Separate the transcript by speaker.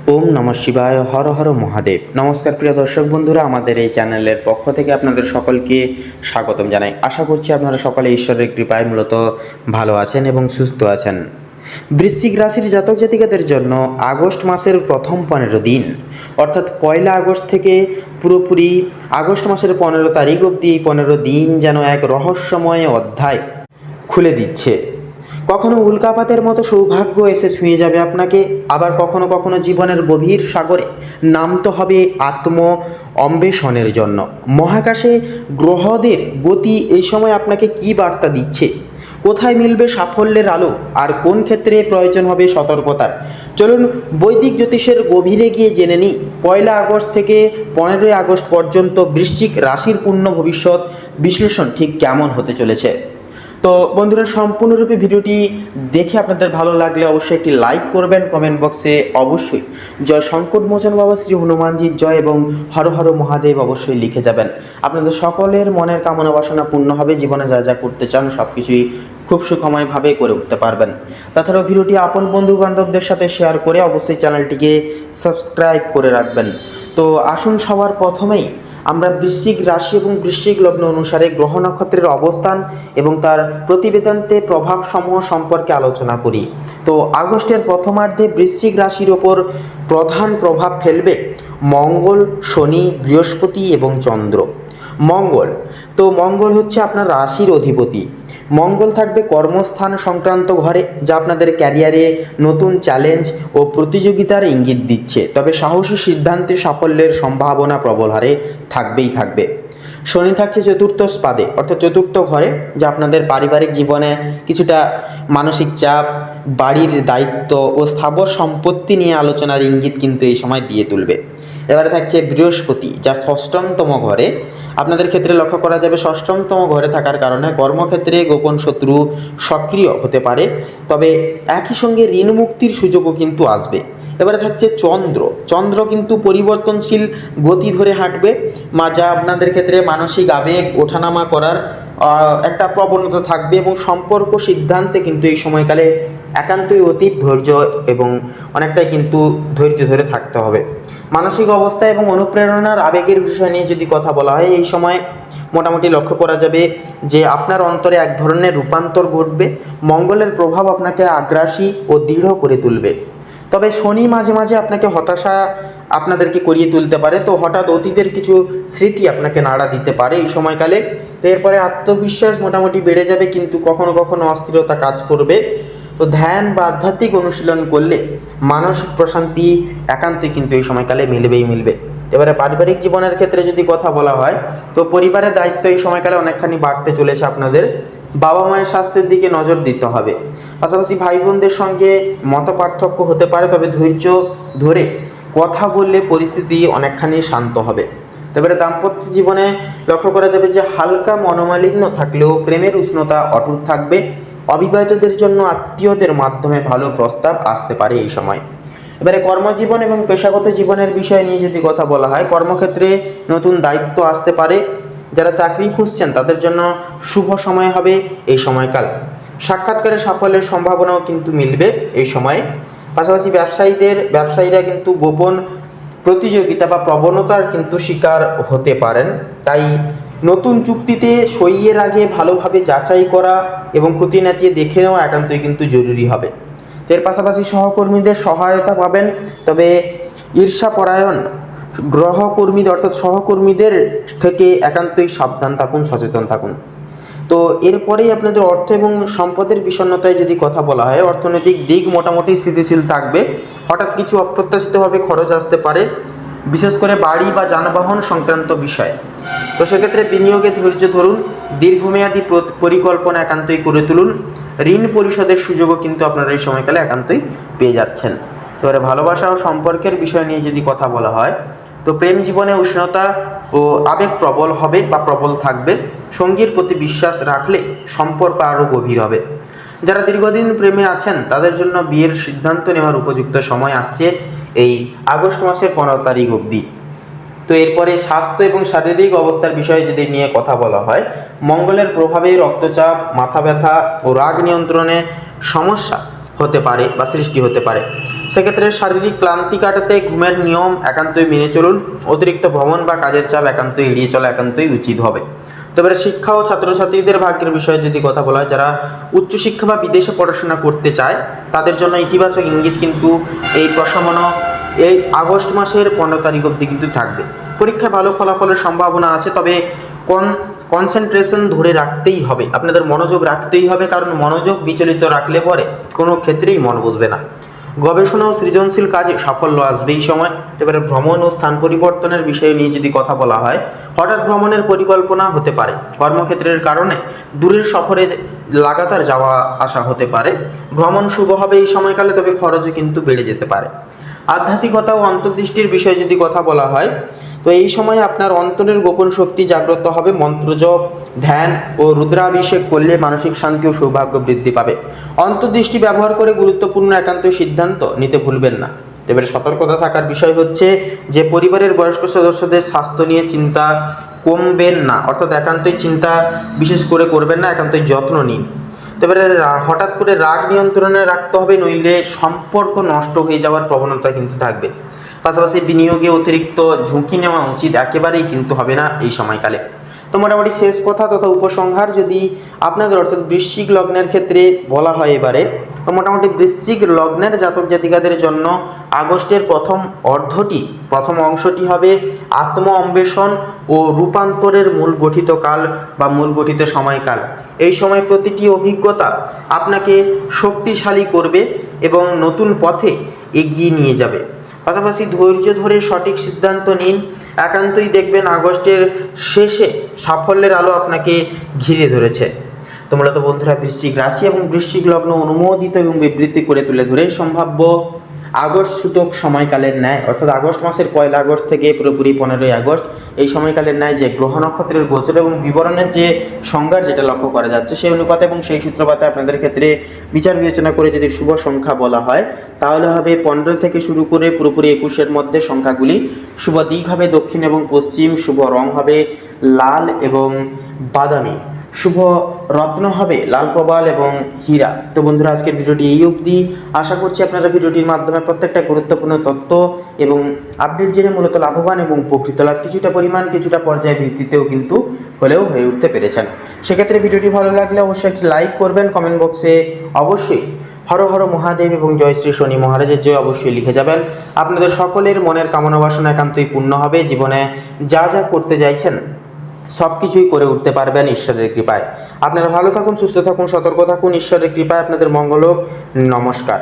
Speaker 1: ওম নমঃ শিবায়, হর হর মহাদেব। নমস্কার প্রিয় দর্শক বন্ধুরা, আমাদের এই চ্যানেলের পক্ষ থেকে আপনাদের সকলকে স্বাগতম জানাই। আশা করছি আপনারা সকলে ঈশ্বরের কৃপায় মূলত ভালো আছেন এবং সুস্থ আছেন। বৃশ্চিক রাশির জাতক জাতিকাদের জন্য আগস্ট মাসের প্রথম 15 দিন, অর্থাৎ 1 আগস্ট থেকে পুরোপুরি আগস্ট মাসের 15 তারিখ অবধি এই 15 দিন যেন এক রহস্যময় অধ্যায় খুলে দিচ্ছে। কখনো উল্কাপাতের মতো সৌভাগ্য এসে ছুঁয়ে যাবে আপনাকে, আবার কখনো কখনো জীবনের গভীর সাগরে নামতে হবে অন্বেষণের জন্য। মহাকাশে গ্রহদের গতি এই সময় আপনাকে কী বার্তা দিচ্ছে, কোথায় মিলবে সাফল্যের আলো, আর কোন ক্ষেত্রে প্রয়োজন হবে সতর্কতার। চলুন বৈদিক জ্যোতিষের গভীরে গিয়ে জেনে নিই 1 আগস্ট থেকে 15 আগস্ট পর্যন্ত বৃশ্চিক রাশির পূর্ণ ভবিষ্যৎ বিশ্লেষণ ঠিক কেমন হতে চলেছে। তো বন্ধুরা, সম্পূর্ণরূপে ভিডিওটি দেখে আপনাদের ভালো লাগলে অবশ্যই একটি লাইক করবেন, কমেন্ট বক্সে অবশ্যই জয় সংকটমোচন বাবা শ্রী হনুমানজির জয় এবং হর হর মহাদেব অবশ্যই লিখে যাবেন। আপনাদের সকলের মনের কামনা বাসনা পূর্ণ হবে, জীবনে যা যা করতে চান সব কিছুই খুব সুখময়ভাবে করে উঠতে পারবেন। তাছাড়াও ভিডিওটি আপন বন্ধু বান্ধবদের সাথে শেয়ার করে অবশ্যই চ্যানেলটিকে সাবস্ক্রাইব করে রাখবেন। তো আসুন সবার প্রথমেই আমরা বৃশ্চিক রাশি এবং বৃশ্চিক লগ্ন অনুসারে গ্রহ নক্ষত্রের অবস্থান এবং তার প্রতিবেদনতে প্রভাবসমূহ সম্পর্কে আলোচনা করি। তো আগস্টের প্রথমার্ধে বৃশ্চিক রাশির ওপর প্রধান প্রভাব ফেলবে মঙ্গল, শনি, বৃহস্পতি এবং চন্দ্র। মঙ্গল হচ্ছে আপনার রাশির অধিপতি। মঙ্গল থাকবে কর্মস্থান সংক্রান্ত ঘরে, যা আপনাদের ক্যারিয়ারে নতুন চ্যালেঞ্জ ও প্রতিযোগিতার ইঙ্গিত দিচ্ছে। তবে সাহসী সিদ্ধান্তে সাফল্যের সম্ভাবনা প্রবল হারে থাকবে। শনি থাকছে চতুর্থ স্পাদে, অর্থাৎ চতুর্থ ঘরে, যা আপনাদের পারিবারিক জীবনে কিছুটা মানসিক চাপ, বাড়ির দায়িত্ব ও স্থাবর সম্পত্তি নিয়ে আলোচনার ইঙ্গিত কিন্তু এই সময় দিয়ে তুলবে। এবারে থাকছে বৃহস্পতি, যা ষষ্ঠমতম ঘরে। আপনাদের ক্ষেত্রে লক্ষ্য করা যাবে ষষ্ঠমতম ঘরে থাকার কারণে কর্মক্ষেত্রে গোপন শত্রু সক্রিয় হতে পারে, তবে একই সঙ্গে ঋণ মুক্তির সুযোগও কিন্তু আসবে। এবারে থাকছে চন্দ্র কিন্তু পরিবর্তনশীল গতি ধরে হাঁটবে, যা আপনাদের ক্ষেত্রে মানসিক আবেগ ওঠানামা করার একটা প্রবণতা থাকবে এবং সম্পর্ক সিদ্ধান্তে কিন্তু এই সময়কালে একান্তই অতীত ধৈর্য এবং অনেকটাই কিন্তু ধৈর্য ধরে থাকতে হবে। মানসিক অবস্থা এবং অনুপ্রেরণার আবেগের বিষয় নিয়ে যদি কথা বলা হয়, এই সময় মোটামুটি লক্ষ্য করা যাবে যে আপনার অন্তরে এক ধরনের রূপান্তর ঘটবে। মঙ্গলের প্রভাব আপনাকে আগ্রাসী ও দৃঢ় করে তুলবে, তবে শনি মাঝে মাঝে আপনাকে হতাশা আপনাদেরকে করিয়ে তুলতে পারে। তো হঠাৎ অতীতের কিছু স্মৃতি আপনাকে নাড়া দিতে পারে এই সময়কালে। তো এরপরে আত্মবিশ্বাস মোটামুটি বেড়ে যাবে, কিন্তু কখনো কখনো অস্থিরতা কাজ করবে। তো ধ্যান বা আধ্যাত্মিক অনুশীলন করলে মানসিক প্রশান্তি একান্তই কিন্তু এই সময়কালে মিলবে। এবারে পারিবারিক জীবনের ক্ষেত্রে যদি কথা বলা হয়, তো পরিবারের দায়িত্ব এই সময়কালে অনেকখানি বাড়তে চলেছে আপনাদের। বাবা মায়ের স্বাস্থ্যের দিকে নজর দিতে হবে। পাশাপাশি ভাই বোনদের সঙ্গে মত পার্থক্য হতে পারে, তবে ধৈর্য ধরে কথা বললে পরিস্থিতি অনেকখানি শান্ত হবে। এবারে দাম্পত্য জীবনে লক্ষ্য করা যাবে যে হালকা মনোমালিন্য থাকলেও প্রেমের উষ্ণতা অটুট থাকবে। অবিবাহিতদের জন্য আত্মীয়দের মাধ্যমে ভালো প্রস্তাব আসতে পারে এই সময়। এবারে কর্মজীবন এবং পেশাগত জীবনের বিষয় নিয়ে যদি কথা বলা হয়, কর্মক্ষেত্রে নতুন দায়িত্ব আসতে পারে। যারা চাকরি খুঁজছেন তাদের জন্য শুভ সময় হবে এই সময়কাল। সাক্ষাৎকারে সাফল্যের সম্ভাবনাও কিন্তু মিলবে এই সময়ে। পাশাপাশি ব্যবসায়ীরা কিন্তু গোপন প্রতিযোগিতা বা প্রবণতার কিন্তু শিকার হতে পারেন। তাই নতুন চুক্তিতে সইয়ের আগে ভালোভাবে যাচাই করা এবং খুঁটিনাটি দেখে নেওয়া একান্তই কিন্তু জরুরি হবে। এর পাশাপাশি সহকর্মীদের সহায়তা পাবেন, তবে ঈর্ষাপরায়ণ গ্রহকর্মীদের অর্থাৎ সহকর্মীদের থেকে একান্তই সাবধান থাকুন, সচেতন থাকুন। তো এরপরেই আপনাদের অর্থ এবং সম্পদের বিষণ্ণতায় যদি কথা বলা হয়, অর্থনৈতিক দিক মোটামুটি স্থিতিশীল থাকবে। হঠাৎ কিছু অপ্রত্যাশিতভাবে খরচ আসতে পারে, বিশেষ করে বাড়ি বা যানবাহন সংক্রান্ত বিষয়। তো সেক্ষেত্রে বিনিয়োগে ধৈর্য ধরুন, দীর্ঘমেয়াদী পরিকল্পনা একান্তই করে তুলুন। ঋণ পরিশোধের সুযোগও কিন্তু আপনারা এই সময়কালে একান্তই পেয়ে যাচ্ছেন। এবারে ভালোবাসা ও সম্পর্কের বিষয় নিয়ে যদি কথা বলা হয়, তো প্রেম জীবনে উষ্ণতা ও আবেগ প্রবল হবে বা প্রবল থাকবে। সঙ্গীর প্রতি বিশ্বাস রাখলে সম্পর্ক আরও গভীর হবে। যারা দীর্ঘদিন প্রেমে আছেন তাদের জন্য বিয়ের সিদ্ধান্ত নেওয়ার উপযুক্ত সময় আসছে এই আগস্ট মাসের 15 তারিখ অবধি। তো এরপরে স্বাস্থ্য এবং শারীরিক অবস্থার বিষয়ে যদি নিয়ে কথা বলা হয়, মঙ্গলের প্রভাবে রক্তচাপ, মাথা ব্যথা ও রাগ নিয়ন্ত্রণে সমস্যা হতে পারে বা সৃষ্টি হতে পারে। সেক্ষেত্রে শারীরিক ক্লান্তি কাটাতে ঘুমের নিয়ম একান্তই মেনে চলুন। অতিরিক্ত ভ্রমণ বা কাজের চাপ একান্তই এড়িয়ে চলা একান্তই উচিত হবে। তবে শিক্ষা ও ছাত্রছাত্রীদের ভাগ্যের বিষয়ে যদি কথা বলা হয়, যারা উচ্চশিক্ষা বা বিদেশে পড়াশোনা করতে চায় তাদের জন্য ইতিবাচক ইঙ্গিত কিন্তু এই প্রশমন এই আগস্ট মাসের 15 তারিখ অবধি কিন্তু থাকবে। পরীক্ষায় ভালো ফলাফলের সম্ভাবনা আছে, তবে কনসেন্ট্রেশন ধরে রাখতেই হবে, আপনাদের মনোযোগ রাখতেই হবে, কারণ মনোযোগ বিচলিত রাখলে পরে কোনো ক্ষেত্রেই মন বসবে না। গবেষণা ও সৃজনশীল কাজে সাফল্য আসবে এই সময়। এবারে ভ্রমণ ও স্থান পরিবর্তনের বিষয় নিয়ে যদি কথা বলা হয়, হঠাৎ ভ্রমণের পরিকল্পনা হতে পারে। কর্মক্ষেত্রের কারণে দূরের সফরে লাগাতার যাওয়া আসা হতে পারে। ভ্রমণ শুভ হবে এই সময়কালে, তবে খরচও কিন্তু বেড়ে যেতে পারে। আধ্যাত্মিকতা ও অন্তর্দৃষ্টির বিষয়ে যদি কথা বলা হয়, তো এই সময় আপনার অন্তরের গোপন শক্তি জাগ্রত হবে। মন্ত্রজপ, ধ্যান ও রুদ্রাভিষেক করলে মানসিক শান্তি ও সৌভাগ্য বৃদ্ধি পাবে। অন্তর্দৃষ্টি ব্যবহার করে গুরুত্বপূর্ণ একান্ত সিদ্ধান্ত নিতে ভুলবেন না। এবারে সতর্কতা থাকার বিষয় হচ্ছে যে পরিবারের বয়স্ক সদস্যদের স্বাস্থ্য নিয়ে চিন্তা কমবেন না, অর্থাৎ একান্তই চিন্তা বিশেষ করে করবেন না, একান্তই যত্ন নিন। এবারে হঠাৎ করে রাগ নিয়ন্ত্রণে রাখতে হবে, নইলে সম্পর্ক নষ্ট হয়ে যাওয়ার প্রবণতা কিন্তু থাকবে। পাশাপাশি বিনিয়োগে অতিরিক্ত ঝুঁকি নেওয়া উচিত একেবারেই কিন্তু হবে না এই সময়কালে। তো মোটামুটি শেষ কথা তথা উপসংহার যদি আপনাদের অর্থাৎ বৃশ্চিক লগ্নের ক্ষেত্রে বলা হয় এবারে, তো মোটামুটি বৃশ্চিক লগ্নের জাতক জাতিকাদের জন্য আগস্টের প্রথম অংশটি হবে আত্ম অন্বেষণ ও রূপান্তরের মূল গঠিত কাল বা মূল গঠিত সময়কাল। এই সময় প্রতিটি অভিজ্ঞতা আপনাকে শক্তিশালী করবে এবং নতুন পথে এগিয়ে নিয়ে যাবে। পাশাপাশি ধৈর্য ধরে সঠিক সিদ্ধান্ত নিন, একান্তই দেখবেন আগস্টের শেষে সাফল্যের আলো আপনাকে ঘিরে ধরেছে। তো মূলত বন্ধুরা, বৃশ্চিক রাশি এবং বৃশ্চিক লগ্ন অনুমোদিত এবং বিবৃতি করে তুলে ধরে সম্ভাব্য আগস্ট সূচক সময়কালের ন্যায়, অর্থাৎ আগস্ট মাসের 1 আগস্ট থেকে পুরোপুরি 15 আগস্ট এই সময়কালের ন্যায় যে গ্রহ নক্ষত্রের গোচর এবং বিবরণের যে সংজ্ঞার যেটা লক্ষ্য করা যাচ্ছে, সেই অনুপাতে এবং সেই সূত্রপাতে আপনাদের ক্ষেত্রে বিচার বিবেচনা করে যদি শুভ সংখ্যা বলা হয়, তাহলে হবে 15 থেকে শুরু করে পুরোপুরি 21-এর মধ্যে সংখ্যাগুলি। শুভ দিক হবে দক্ষিণ এবং পশ্চিম, শুভ রং হবে লাল এবং বাদামি, শুভ রত্ন হবে লাল প্রবাল এবং হীরা। তো বন্ধুরা, আজকের ভিডিওটি এই অবধি। আশা করছি আপনারা ভিডিওটির মাধ্যমে প্রত্যেকটা গুরুত্বপূর্ণ তথ্য এবং আপডেট জেনে মূলত লাভবান এবং উপকৃত লাভ কিছুটা পর্যায়ে ভিত্তিতেও কিন্তু হলেও হয়ে উঠতে পেরেছেন। সেক্ষেত্রে ভিডিওটি ভালো লাগলে অবশ্যই একটি লাইক করবেন, কমেন্ট বক্সে অবশ্যই হর হর মহাদেব এবং জয় শ্রী শনি মহারাজের জয় অবশ্যই লিখে যাবেন। আপনাদের সকলের মনের কামনা বাসনা একান্তই পূর্ণ হবে। জীবনে যা যা করতে চাইছেন সব কিছুই করে উঠতে পারবেন ঈশ্বরের কৃপায়। আপনারা ভালো থাকুন, সুস্থ থাকুন, সতর্ক থাকুন। ঈশ্বরের কৃপায় আপনাদের মঙ্গল হোক। নমস্কার।